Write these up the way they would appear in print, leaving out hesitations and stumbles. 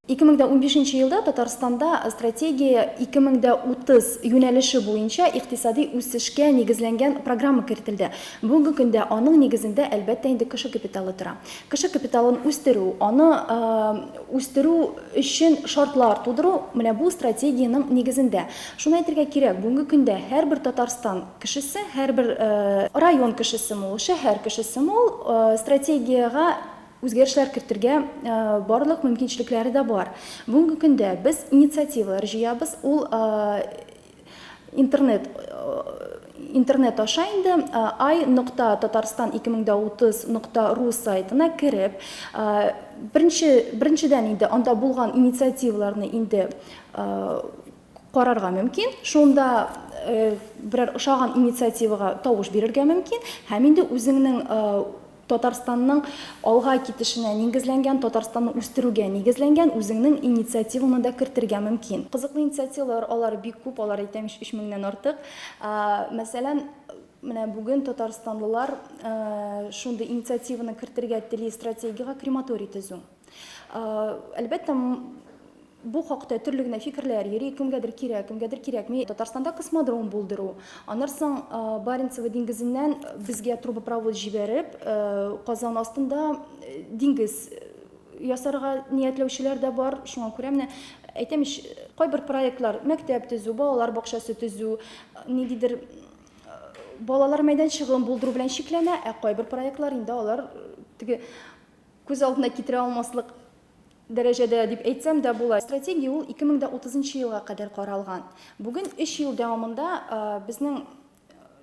2015 елда Татарстанда стратегия 2030 юнәлеше буенча икътисади үсешкә нигезләнгән программа кертелде. Бүгенге көндә аның нигезендә әлбәттә инде кеше капиталы тора. Кеше капиталын үстерү, аны үстерү өчен шартлар тудыру менә бу стратегияның нигезендә. Шуны әйтергә кирәк, бүгенге көндә һәрбер Татарстан кешесе, һәрбер район кешесе, шәһәр кешесе стратегияга үзгәрешләр кертергә барлык мөмкинчелекләре дә бар. Бүгенге көндә без инициативалар җыябыз. Ул интернет аша инде ai.tatarstan2030.ru сайтына кереп, беренчедән инде анда булган инициативаларны инде карарга мөмкин. Шунда берәр ошаган инициативага тавыш бирергә мөмкин. Һәм инде үзеңнең Татарстанның алга китешенә нигезләнгән, Татарстанны үстерүгә нигезләнгән үзеңнең инициативаны да кертергә мөмкин. Кызыклы инициативалар, алар бик күп, алар 3000-нән артык. Мәсәлән, менә бүген Татарстанлылар шундый инициативаны кертергә тели стратегияга крематорий төзү. Әлбәттә, бу хакта төрле генә фикерләр йөри, кемгәдер кирәкми. Татарстанда космодром булдыру. Аннан Баренцева диңгезеннән безгә трубопровод җибәреп, Казан астында диңгез ясарга ниятләүчеләр дә бар. Шуңа күрә менә әйтәм, кайбер проектлар, мәктәп төзү, балалар бакчасы төзү, ниндидер балалар мәйданчыгын булдыру белән шикләнә, кайбер проектлар инде алар теге күз алдына китерә алмаслык дәрәҗәдә дип әйтсәм дә була. Стратегия ул 2030 елга кадәр каралган. Бүген 3 ел дәвамында безнең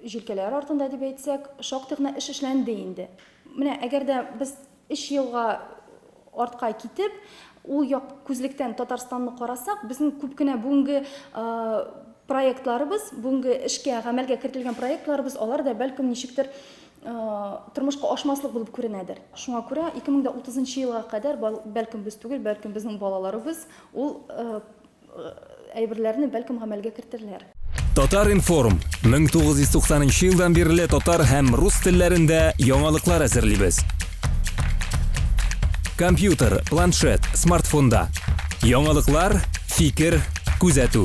җилкәләр артында дип әйтсәк, шактый гына эш эшләнде инде. Менә әгәр дә без 3 елга артка китеп, ул як күзлектән Татарстанны карасак, безнең күп кенә бүгенге проектларыбыз, бүгенге эшкә, гамәлгә кертелгән проектларыбыз, алар да бәлкем ничектер тормышка ашмаслык булып күренәдер. Шуңа күрә 2030 елга кадәр бәлкем без түгел, бәлкем безнең балаларыбыз ул әйберләрне бәлкем гамәлгә кертерләр. Татар Информ 1990 елдан бирле татар һәм рус телләрендә яңалыклар әзерлибез. Компьютер, планшет, смартфонда. Яңалыклар, фикер, күзәтү.